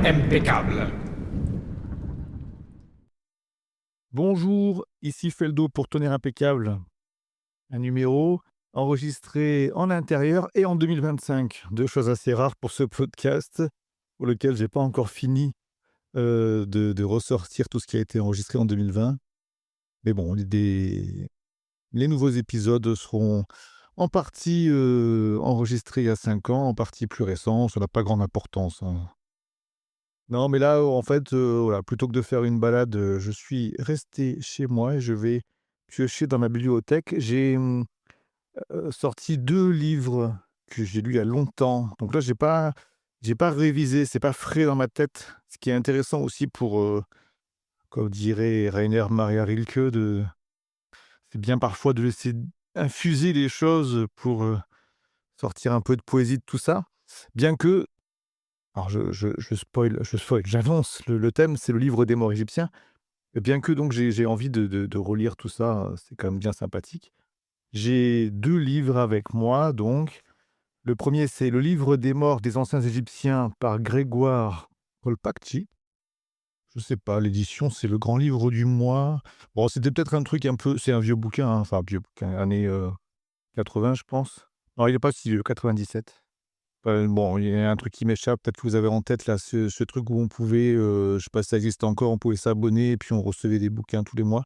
impeccable. Bonjour, ici Feldo pour Tonnerre Impeccable. Un numéro enregistré en intérieur et en 2025. Deux choses assez rares pour ce podcast, pour lequel j'ai pas encore fini de ressortir tout ce qui a été enregistré en 2020. Mais bon, les nouveaux épisodes seront en partie enregistrés il y a 5 ans, en partie plus récents. Ça n'a pas grande importance, hein. Non, mais là, en fait, voilà, plutôt que de faire une balade, je suis resté chez moi et je vais piocher dans ma bibliothèque. J'ai, sorti 2 livres que j'ai lus il y a longtemps. Donc là, j'ai pas révisé, c'est pas frais dans ma tête. Ce qui est intéressant aussi pour, comme dirait Rainer Maria Rilke, c'est bien parfois de laisser infuser les choses pour, sortir un peu de poésie de tout ça. Bien que alors je spoil, j'annonce le thème, c'est le livre des morts égyptiens. Bien que donc j'ai envie de relire tout ça, c'est quand même bien sympathique. J'ai 2 livres avec moi donc. Le premier, c'est Le livre des morts des anciens Égyptiens par Grégoire Colpacci. Je sais pas, l'édition, c'est Le Grand Livre du Mois. Bon, c'était peut-être un truc un peu, c'est un vieux bouquin, hein, enfin vieux bouquin, années, 80 je pense. Non, il est pas si vieux, 97. Bon, il y a un truc qui m'échappe, peut-être que vous avez en tête là ce truc où on pouvait, je sais pas si ça existe encore, on pouvait s'abonner et puis on recevait des bouquins tous les mois.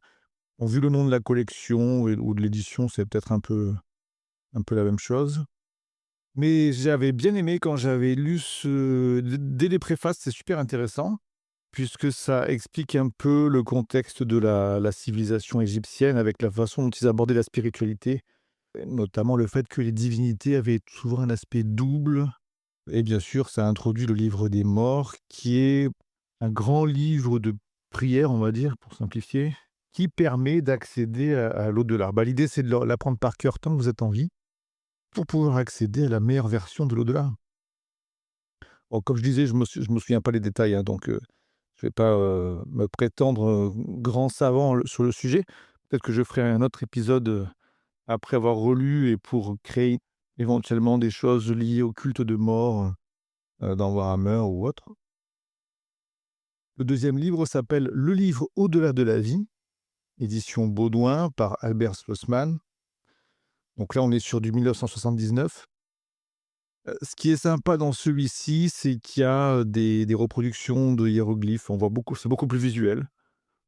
Bon, vu le nom de la collection ou de l'édition, c'est peut-être un peu la même chose. Mais j'avais bien aimé quand j'avais lu dès les préfaces, c'est super intéressant, puisque ça explique un peu le contexte de la civilisation égyptienne avec la façon dont ils abordaient la spiritualité, et notamment le fait que les divinités avaient souvent un aspect double. Et bien sûr, ça introduit le livre des morts, qui est un grand livre de prière, on va dire, pour simplifier, qui permet d'accéder à l'au-delà. Bah, l'idée, c'est de l'apprendre par cœur tant que vous êtes en vie, pour pouvoir accéder à la meilleure version de l'au-delà. Bon, comme je disais, je me souviens pas les détails, hein, donc je vais pas, me prétendre, grand savant sur le sujet. Peut-être que je ferai un autre épisode, après avoir relu et pour créer éventuellement des choses liées au culte de mort, dans Warhammer ou autre. Le deuxième livre s'appelle Le livre au-delà de la vie, édition Baudouin par Albert Schlossman. Donc là, on est sur du 1979. Ce qui est sympa dans celui-ci, c'est qu'il y a, des reproductions de hiéroglyphes. On voit beaucoup, c'est beaucoup plus visuel.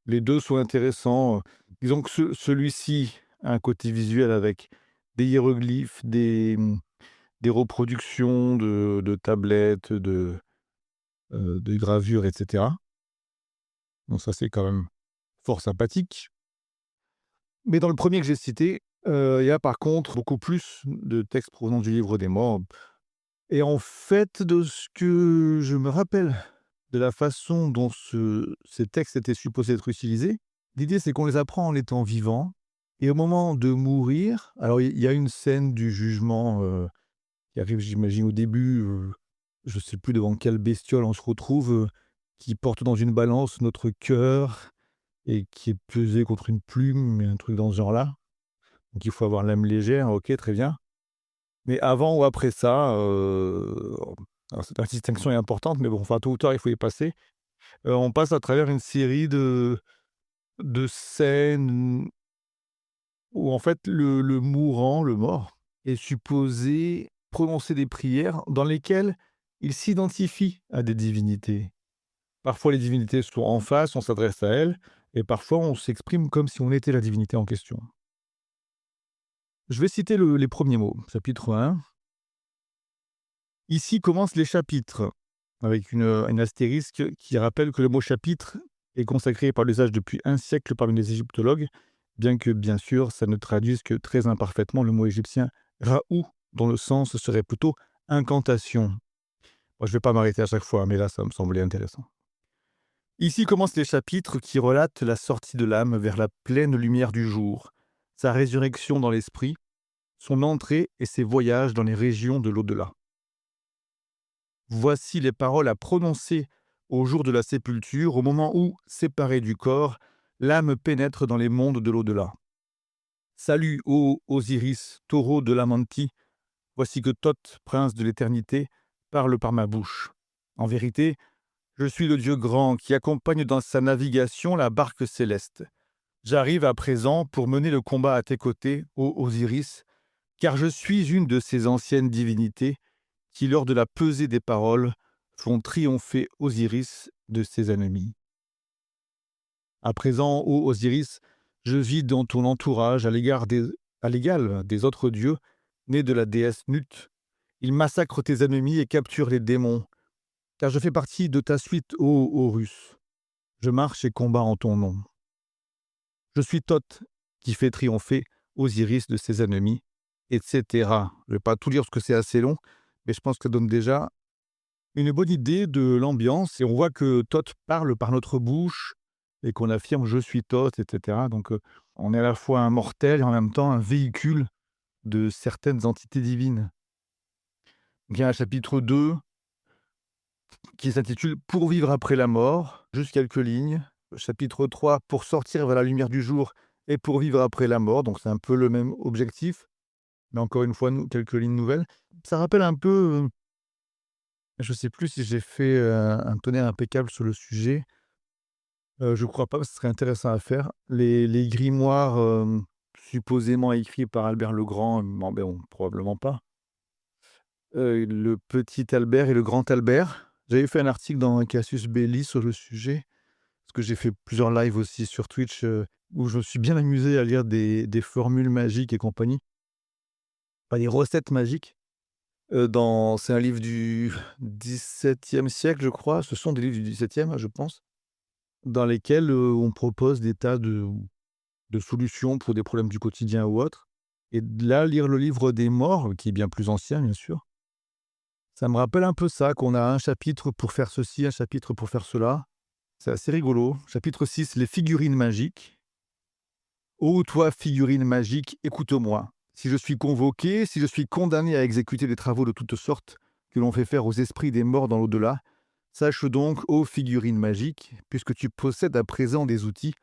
Les 2 sont intéressants, disons que celui-ci a un côté visuel avec des hiéroglyphes, des reproductions de tablettes, de gravures et cetera. Donc ça, c'est quand même fort sympathique. Mais dans le premier que j'ai cité, il y a par contre beaucoup plus de textes provenant du livre des morts. Et en fait, de ce que je me rappelle de la façon dont ces textes étaient supposés être utilisés, l'idée c'est qu'on les apprend en étant vivant et au moment de mourir, alors il y a une scène du jugement, qui arrive j'imagine au début, je sais plus devant quelle bestiole on se retrouve, qui porte dans une balance notre cœur et qui est pesé contre une plume et un truc dans ce genre-là. Donc il faut avoir l'âme légère, OK, très bien. Mais avant ou après ça, alors cette distinction est importante, mais bon, enfin, tôt ou tard, il faut y passer. On passe à travers une série de scènes où en fait le mourant, le mort, est supposé prononcer des prières dans lesquelles il s'identifie à des divinités. Parfois les divinités sont en face, on s'adresse à elles et parfois on s'exprime comme si on était la divinité en question. Je vais citer les premiers mots. Chapitre 1. Ici commencent les chapitres, avec une astérisque qui rappelle que le mot chapitre est consacré par l'usage depuis un siècle parmi les égyptologues, bien que, bien sûr, ça ne traduise que très imparfaitement le mot égyptien raout, dont le sens serait plutôt incantation. Moi, je ne vais pas m'arrêter à chaque fois, mais là, ça me semblait intéressant. Ici commencent les chapitres qui relatent la sortie de l'âme vers la pleine lumière du jour, sa résurrection dans l'esprit, son entrée et ses voyages dans les régions de l'au-delà. Voici les paroles à prononcer au jour de la sépulture, au moment où, séparée du corps, l'âme pénètre dans les mondes de l'au-delà. Salut, ô Osiris, taureau de l'Amanti, voici que Thoth, prince de l'éternité, parle par ma bouche. En vérité, Je suis le Dieu grand qui accompagne dans sa navigation la barque céleste. J'arrive à présent pour mener le combat à tes côtés, ô Osiris, car je suis une de ces anciennes divinités qui, lors de la pesée des paroles, font triompher Osiris de ses ennemis. À présent, ô Osiris, je vis dans ton entourage à l'égal des autres dieux, nés de la déesse Nut. Ils massacrent tes ennemis et capturent les démons, car je fais partie de ta suite, ô Horus. Je marche et combats en ton nom. Je suis Thoth, qui fait triompher Osiris de ses ennemis, etc. Je ne vais pas tout lire parce que c'est assez long, mais je pense que ça donne déjà une bonne idée de l'ambiance. Et on voit que Thoth parle par notre bouche et qu'on affirme «je suis Thoth», etc. Donc on est à la fois un mortel et en même temps un véhicule de certaines entités divines. Donc il y a un chapitre 2 qui s'intitule «Pour vivre après la mort», juste quelques lignes. Chapitre 3, «Pour sortir vers la lumière du jour et pour vivre après la mort», donc c'est un peu le même objectif, mais encore une fois, quelques lignes nouvelles. Ça rappelle un peu, je ne sais plus si j'ai fait un tonnerre impeccable sur le sujet, je crois pas, parce que ce serait intéressant à faire. Les grimoires supposément écrits par Albert le Grand, bon, probablement pas. Le petit Albert et le grand Albert. J'avais fait un article dans Cassius Belli sur le sujet, parce que j'ai fait plusieurs lives aussi sur Twitch, où je me suis bien amusé à lire des formules magiques et compagnie. Pas des recettes magiques. C'est un livre du XVIIe siècle, je crois. Ce sont des livres du XVIIe, je pense, dans lesquels, on propose des tas de solutions pour des problèmes du quotidien ou autres. Et là, lire le livre des morts, qui est bien plus ancien, bien sûr, ça me rappelle un peu ça, qu'on a un chapitre pour faire ceci, un chapitre pour faire cela. C'est assez rigolo. Chapitre 6, les figurines magiques. Ô toi, figurine magique, écoute-moi. Si je suis convoqué, si je suis condamné à exécuter des travaux de toutes sortes que l'on fait faire aux esprits des morts dans l'au-delà, sache donc, ô figurine magique, puisque tu possèdes à présent des outils,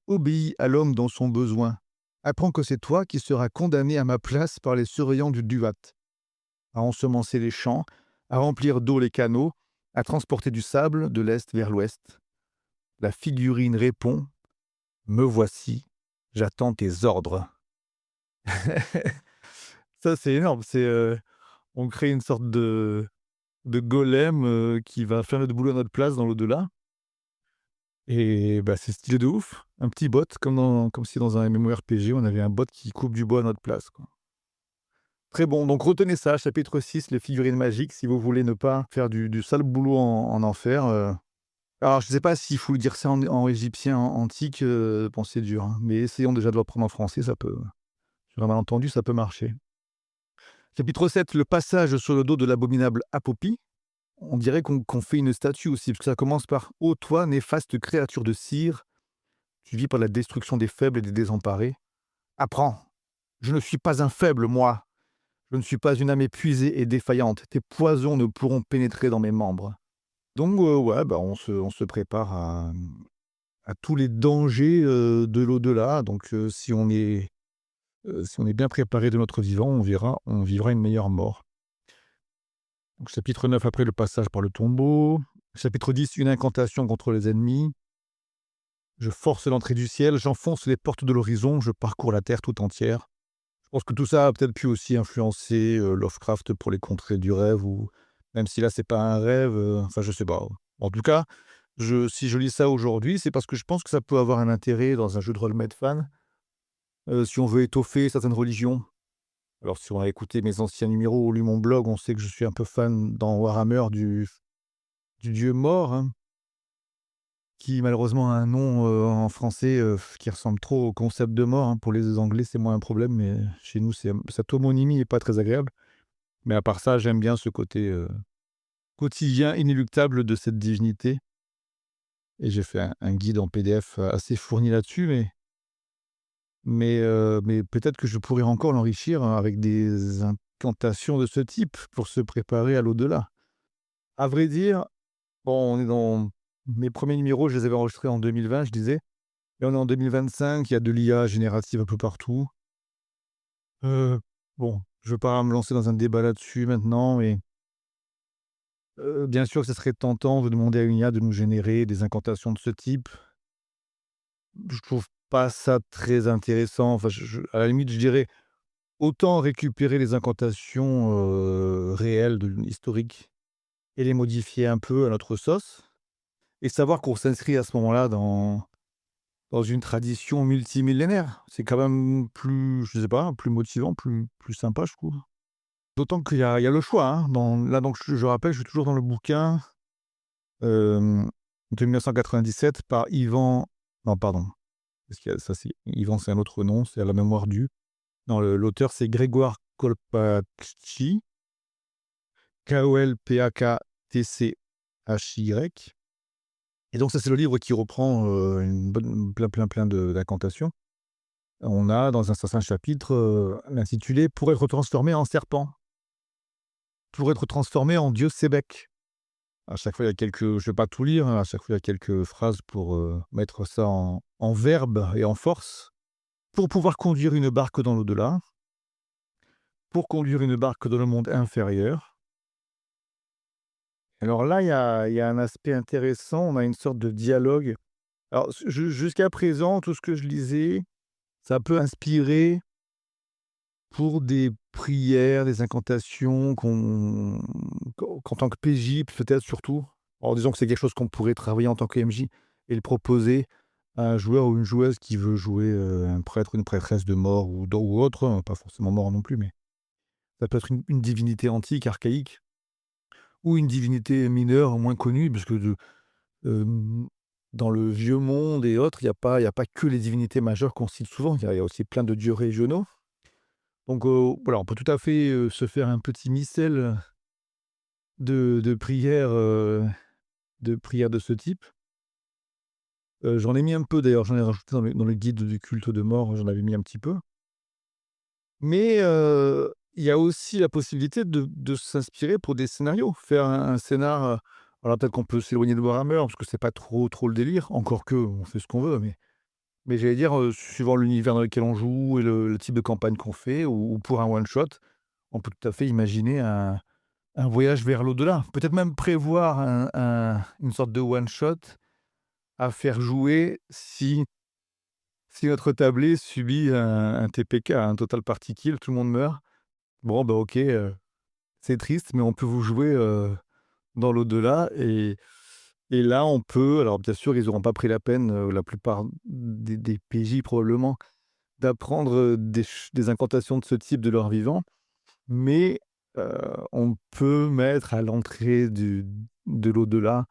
obéis à l'homme dans son besoin. Apprends que c'est toi qui seras condamné à ma place par les surveillants du Duat, à ensemencer les champs, à remplir d'eau les canaux, à transporter du sable de l'est vers l'ouest. La figurine répond: me voici, j'attends tes ordres. Ça, c'est énorme. On crée une sorte de golem qui va faire notre boulot à notre place dans l'au-delà. Et bah, c'est stylé de ouf. Un petit bot, comme si dans un MMORPG, on avait un bot qui coupe du bois à notre place, quoi. Très bon, donc retenez ça, chapitre 6, les figurines magiques, si vous voulez ne pas faire du sale boulot en enfer. Alors, je ne sais pas s'il faut dire ça en égyptien antique, bon, c'est dur, hein, mais essayons déjà de le reprendre en français, ça peut, sur un malentendu, ça peut marcher. Chapitre 7, le passage sur le dos de l'abominable Apopi. On dirait qu'on fait une statue aussi, parce que ça commence par: «Ô toi, néfaste créature de cire, tu vis par la destruction des faibles et des désemparés. Apprends, je ne suis pas un faible, moi. Je ne suis pas une âme épuisée et défaillante. Tes poisons ne pourront pénétrer dans mes membres.» Donc, ouais, bah, on se prépare à tous les dangers de l'au-delà. Donc, si on est bien préparé de notre vivant, on vivra une meilleure mort. Donc, chapitre 9, après le passage par le tombeau. Chapitre 10, une incantation contre les ennemis. Je force l'entrée du ciel, j'enfonce les portes de l'horizon, je parcours la terre tout entière. Je pense que tout ça a peut-être pu aussi influencer Lovecraft pour les contrées du rêve, ou même si là c'est pas un rêve, enfin je sais pas. En tout cas, si je lis ça aujourd'hui, c'est parce que je pense que ça peut avoir un intérêt dans un jeu de rôle Medfan, si on veut étoffer certaines religions. Alors si on a écouté mes anciens numéros ou lu mon blog, on sait que je suis un peu fan dans Warhammer du dieu mort, hein, qui malheureusement a un nom en français qui ressemble trop au concept de mort, hein. Pour les Anglais, c'est moins un problème, mais chez nous, cette homonymie n'est pas très agréable. Mais à part ça, j'aime bien ce côté quotidien inéluctable de cette divinité. Et j'ai fait un guide en PDF assez fourni là-dessus, mais peut-être que je pourrais encore l'enrichir avec des incantations de ce type pour se préparer à l'au-delà. À vrai dire, bon, on est dans mes premiers numéros, je les avais enregistrés en 2020, je disais. Et on est en 2025, il y a de l'IA générative un peu partout. Bon, je ne veux pas me lancer dans un débat là-dessus maintenant, mais Bien sûr que ce serait tentant de demander à une IA de nous générer des incantations de ce type. Je trouve pas ça très intéressant. Enfin, à la limite, je dirais, autant récupérer les incantations, réelles historiques et les modifier un peu à notre sauce et savoir qu'on s'inscrit à ce moment-là dans une tradition multimillénaire. C'est quand même plus, je sais pas, plus motivant, plus sympa, je trouve. D'autant qu'il y a le choix, hein. Donc je rappelle, je suis toujours dans le bouquin, de 1997 par Ivan, non pardon, parce qu'il y a ça, c'est Ivan, c'est un autre nom, c'est à la mémoire du. Non, l'auteur, c'est Grégoire Kolpachy, Kolpakhtchy, et donc ça, c'est le livre qui reprend, une bonne plein de d'incantations. On a dans un certain chapitre, l'intitulé «Pour être transformé en serpent, pour être transformé en dieu Sébec». À chaque fois, il y a quelques, je vais pas tout lire, hein, à chaque fois, il y a quelques phrases pour, mettre ça en verbe et en force. Pour pouvoir conduire une barque dans l'au-delà, pour conduire une barque dans le monde inférieur. Alors là, il y a un aspect intéressant, on a une sorte de dialogue. Alors jusqu'à présent, tout ce que je lisais, ça peut inspirer pour des prières, des incantations qu'en tant que PJ, peut-être surtout. En disant que c'est quelque chose qu'on pourrait travailler en tant que MJ et le proposer à un joueur ou une joueuse qui veut jouer, un prêtre ou une prêtresse de mort ou autre, hein, pas forcément mort non plus, mais ça peut être une divinité antique, archaïque, ou une divinité mineure, moins connue, parce que hem, dans le vieux monde et autres, il y a pas que les divinités majeures qu'on cite souvent, il y a aussi plein de dieux régionaux. Donc voilà, on peut tout à fait, se faire un petit missel de prières, de ce type. J'en ai mis un peu d'ailleurs, j'en ai rajouté dans le guide du culte de mort, j'en avais mis un petit peu. Mais il y a aussi la possibilité de s'inspirer pour des scénarios. Faire un scénar, alors peut-être qu'on peut s'éloigner de Warhammer parce que c'est pas trop le délire, encore que on fait ce qu'on veut, mais j'allais dire, suivant l'univers dans lequel on joue et le type de campagne qu'on fait ou pour un one shot, on peut tout à fait imaginer un voyage vers l'au-delà. Peut-être même prévoir une sorte de one shot à faire jouer si notre tablé subit un TPK, un total party kill, tout le monde meurt. Bon, bah, OK, c'est triste, mais on peut vous jouer, dans l'au-delà et là, on peut, alors bien sûr, ils n'auront pas pris la peine, la plupart des PJ probablement, d'apprendre, des incantations de ce type de leur vivant, mais on peut mettre à l'entrée de l'au-delà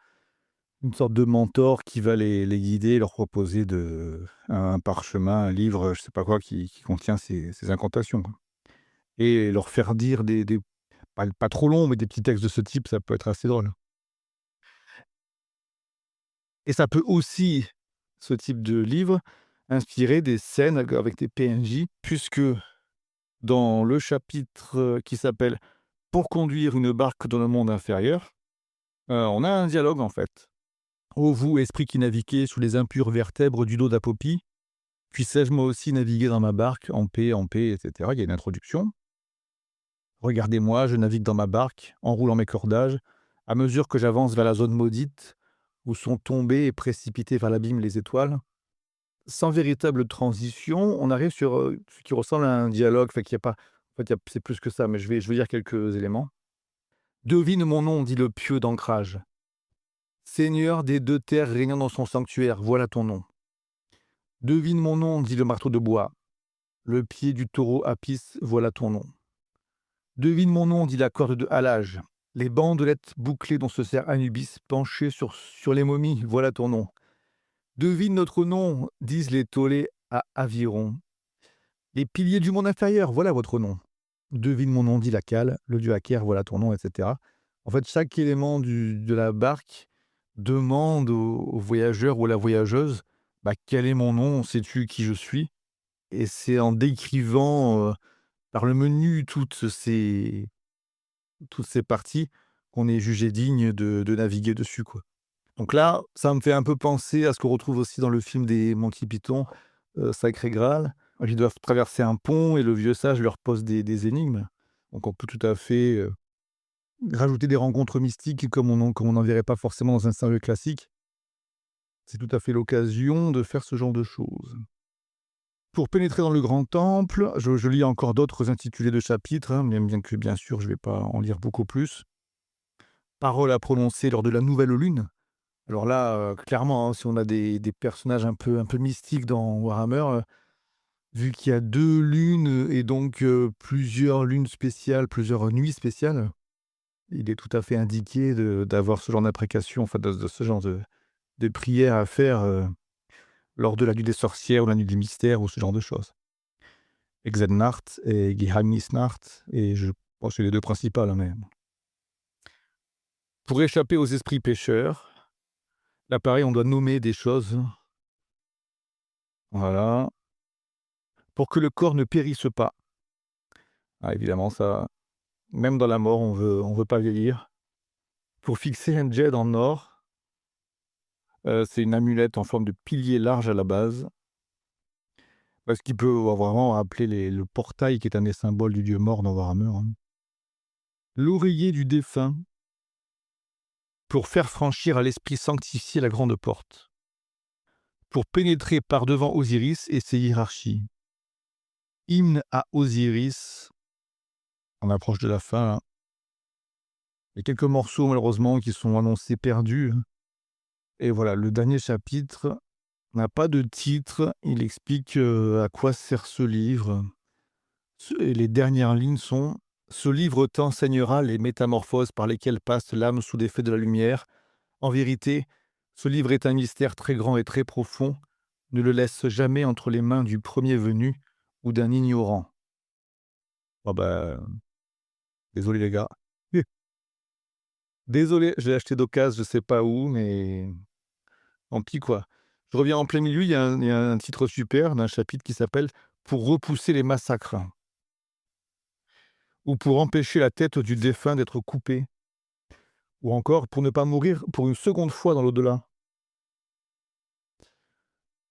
une sorte de mentor qui va les guider et leur proposer un parchemin, un livre, je sais pas quoi, qui contient ces incantations, quoi, et leur faire dire des pas trop longs, mais des petits textes de ce type, ça peut être assez drôle. Et ça peut aussi, ce type de livre, inspirer des scènes avec des PNJ, puisque dans le chapitre, qui s'appelle «Pour conduire une barque dans le monde inférieur», on a un dialogue en fait. «Ô vous, esprits qui naviguez sous les impures vertèbres du dos d'Apopie, puissais-je moi aussi naviguer dans ma barque en paix» et cetera. Il y a une introduction. «Regardez-moi, je navigue dans ma barque, enroulant mes cordages, à mesure que j'avance vers la zone maudite, où sont tombées et précipitées vers l'abîme les étoiles». Sans véritable transition, on arrive sur, ce qui ressemble à un dialogue, fait qu'il y a pas, en fait, c'est plus que ça, mais je vais dire quelques éléments. «Devine mon nom», dit le pieu d'ancrage. «Seigneur des 2 terres régnant dans son sanctuaire, voilà ton nom. Devine mon nom», dit le marteau de bois. «Le pied du taureau Apis, voilà ton nom. Devine mon nom», dit la corde de halage. «Les bandelettes bouclées dont se sert Anubis penché sur les momies, voilà ton nom. Devine notre nom», disent les tolets à aviron. «Les piliers du monde inférieur, voilà votre nom. Devine mon nom», dit la cale, «le dieu Aker, voilà ton nom», et cetera. En fait, chaque élément de la barque demande au voyageur ou à la voyageuse, bah, «Quel est mon nom? Sais-tu qui je suis?» Et c'est en décrivant, par le menu toutes ces parties qu'on est jugé digne de naviguer dessus, quoi. Donc là, ça me fait un peu penser à ce qu'on retrouve aussi dans le film des Monty Python, Sacré Graal. Ils doivent traverser un pont et le vieux sage leur pose des énigmes. Donc on peut tout à fait, rajouter des rencontres mystiques comme on n'en verrait pas forcément dans un scénario classique. C'est tout à fait l'occasion de faire ce genre de choses. Pour pénétrer dans le grand temple, je lis encore d'autres intitulés de chapitres, hein, bien que bien sûr je vais pas en lire beaucoup plus. Paroles à prononcer lors de la nouvelle lune. Alors là, clairement, hein, si on a des personnages un peu mystiques dans Warhammer, vu qu'il y a 2 lunes et donc plusieurs lunes spéciales, plusieurs nuits spéciales, il est tout à fait indiqué d'avoir ce genre d'imprécation, enfin de ce genre de prière à faire, lors de la nuit des sorcières ou la nuit des mystères ou ce genre de choses. Exednacht et Geheimnisnacht et je pense que c'est les 2 principales, hein, mais pour échapper aux esprits pécheurs, là pareil, on doit nommer des choses, voilà, pour que le corps ne périsse pas. Ah évidemment ça, même dans la mort, on veut pas vieillir. Pour fixer un djed en or, c'est une amulette en forme de pilier large à la base, parce qu'il peut vraiment rappeler le portail qui est un des symboles du dieu mort dans Warhammer, hein. L'oreiller du défunt, pour faire franchir à l'esprit sanctifié la grande porte. Pour pénétrer par devant Osiris et ses hiérarchies. Hymne à Osiris, on approche de la fin là. Il y a quelques morceaux malheureusement qui sont annoncés perdus, hein. Et voilà, le dernier chapitre n'a pas de titre, il explique, à quoi sert ce livre. Et les dernières lignes sont: «Ce livre t'enseignera les métamorphoses par lesquelles passe l'âme sous l'effet de la lumière. En vérité, ce livre est un mystère très grand et très profond. Ne le laisse jamais entre les mains du premier venu ou d'un ignorant.» Ah bah, désolé les gars. Désolé, je l'ai acheté d'occasion, je sais pas où, mais tant pis quoi. Je reviens en plein milieu, il y a un titre super d'un chapitre qui s'appelle «Pour repousser les massacres» ou «Pour empêcher la tête du défunt d'être coupée» ou encore «Pour ne pas mourir pour une seconde fois dans l'au-delà».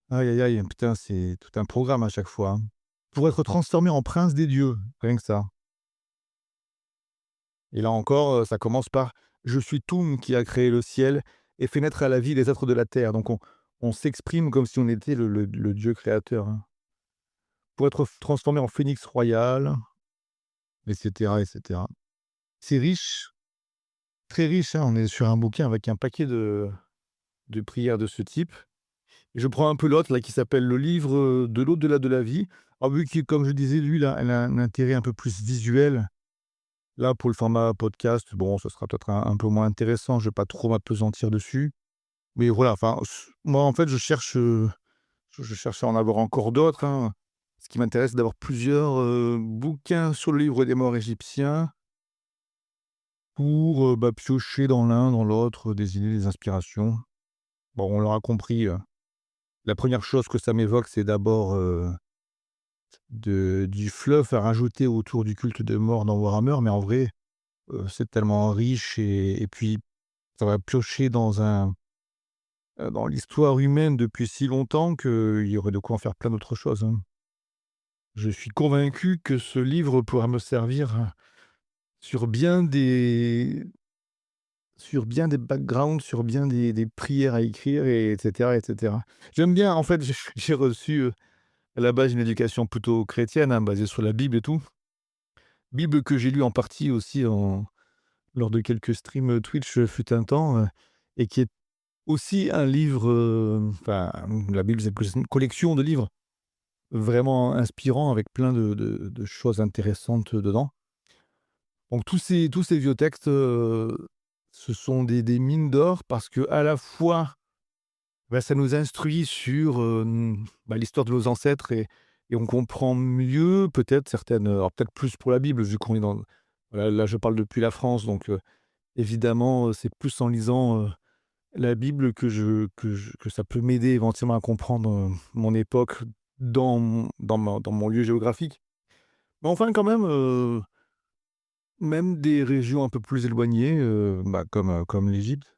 Aïe, aïe, aïe, putain, c'est tout un programme à chaque fois, hein. Pour être transformé en prince des dieux, rien que ça. Et là encore, ça commence par: «Je suis Toum qui a créé le ciel et fait naître à la vie les êtres de la terre». Donc on s'exprime comme si on était le dieu créateur, hein. Pour être transformé en phénix royal, et cetera, et cetera. C'est riche, très riche, hein. On est sur un bouquin avec un paquet de prières de ce type. Et je prends un peu l'autre là qui s'appelle «Le livre, de l'au-delà de la vie». Alors vu que, comme je disais, lui là, elle a un intérêt un peu plus visuel. Là, pour le format podcast, bon, ce sera peut-être un peu moins intéressant, je vais pas trop m'appesantir dessus. Mais voilà, enfin, moi, en fait, je cherche à en avoir encore d'autres, hein. Ce qui m'intéresse, c'est d'avoir plusieurs, bouquins sur le livre des morts égyptiens pour, bah, piocher dans l'un, dans l'autre, des idées, des inspirations. Bon, on l'aura compris, la première chose que ça m'évoque, c'est d'abord, du fluff à rajouter autour du culte des morts dans Warhammer, mais en vrai, c'est tellement riche et puis ça va piocher dans l'histoire humaine depuis si longtemps qu'il y aurait de quoi en faire plein d'autres choses, hein. Je suis convaincu que ce livre pourra me servir sur bien des backgrounds, sur bien des prières à écrire et etc., et cetera. J'aime bien en fait, j'ai reçu, à la base une éducation plutôt chrétienne, hein, basée sur la Bible et tout. Bible que j'ai lue en partie aussi lors de quelques streams, Twitch, fut un temps, et qui est aussi un livre, enfin, la Bible, c'est plus une collection de livres vraiment inspirants avec plein de choses intéressantes dedans. Donc tous ces vieux textes, ce sont des mines d'or parce que à la fois, bah, ça nous instruit sur, bah, l'histoire de nos ancêtres et on comprend mieux peut-être certaines, alors peut-être plus pour la Bible vu qu'on est dans voilà, là je parle depuis la France donc évidemment, c'est plus en lisant, la Bible que ça peut m'aider éventuellement à comprendre, mon époque dans mon lieu géographique. Mais enfin quand même des régions un peu plus éloignées, bah, comme l'Égypte,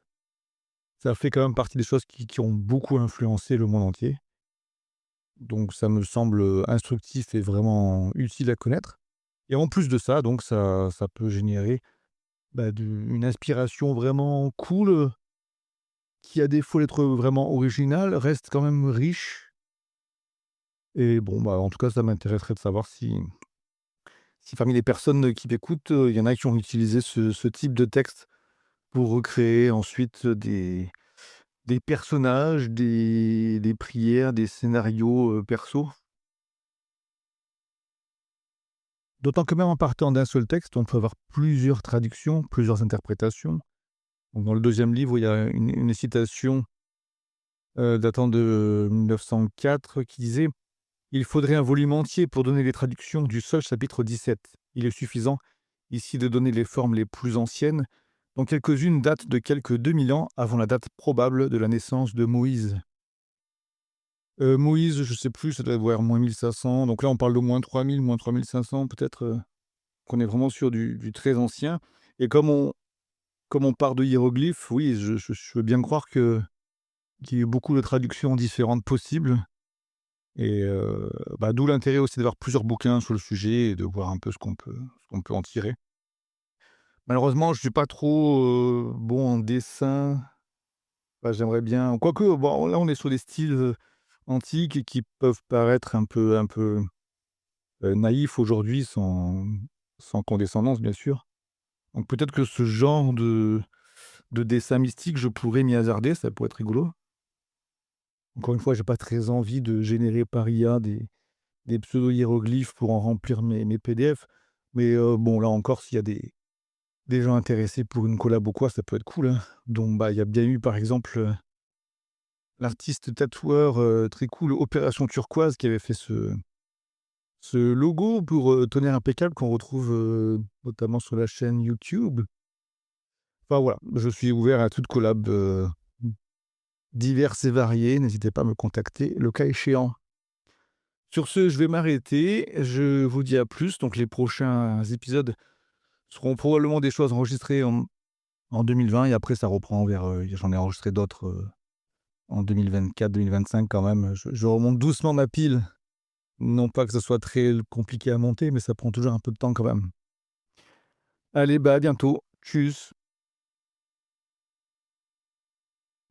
ça fait quand même partie des choses qui ont beaucoup influencé le monde entier. Donc ça me semble, instructif et vraiment utile à connaître et en plus de ça, donc ça peut générer une inspiration vraiment cool, qui à défaut d'être vraiment originale, reste quand même riche et bon, en tout cas, ça m'intéresserait de savoir si parmi les personnes qui m'écoutent, il y en a qui ont utilisé ce type de texte pour recréer ensuite des personnages, des prières, des scénarios, perso. D'autant que même en partant d'un seul texte, on peut avoir plusieurs traductions, plusieurs interprétations. Donc dans le deuxième livre, il y a une citation, datant de 1904 qui disait: «Il faudrait un volume entier pour donner les traductions du seul chapitre 17. Il est suffisant ici de donner les formes les plus anciennes, dont quelques-unes datent de quelque 2000 ans avant la date probable de la naissance de Moïse». Moïse, je sais plus, ça doit être vers moins 1500, donc là on parle de moins 3000, moins 3500 peut-être, qu'on est vraiment sur du très ancien et comme on part de hiéroglyphes, oui, je veux bien croire qu'il y ait beaucoup de traductions différentes possibles et d'où l'intérêt aussi d'avoir plusieurs bouquins sur le sujet et de voir un peu ce qu'on peut en tirer. Malheureusement, je suis pas trop, bon en dessin. J'aimerais bien quoique, bon, là, on est sur des styles, antiques et qui peuvent paraître un peu, naïfs aujourd'hui sans condescendance, bien sûr. Donc peut-être que ce genre de dessin mystique, je pourrais m'y hasarder, ça pourrait être rigolo. Encore une fois, j'ai pas très envie de générer par IA des pseudo-hiéroglyphes pour en remplir mes PDF. Mais, bon, là encore, s'il y a des gens intéressés pour une collab ou quoi, ça peut être cool, hein. Donc, il y a bien eu, par exemple, l'artiste tatoueur, très cool, Opération Turquoise, qui avait fait ce logo pour, Tonnerre Impeccable qu'on retrouve, notamment sur la chaîne YouTube. Enfin, voilà, je suis ouvert à toute collab, diverses et variées. N'hésitez pas à me contacter le cas échéant. Sur ce, je vais m'arrêter. Je vous dis à plus. Donc les prochains épisodes seront probablement des choses enregistrées en 2020 et après ça reprend vers, j'en ai enregistré d'autres, en 2024-2025 quand même. Je remonte doucement ma pile. Non pas que ce soit très compliqué à monter, mais ça prend toujours un peu de temps quand même. Allez, à bientôt. Tchuss.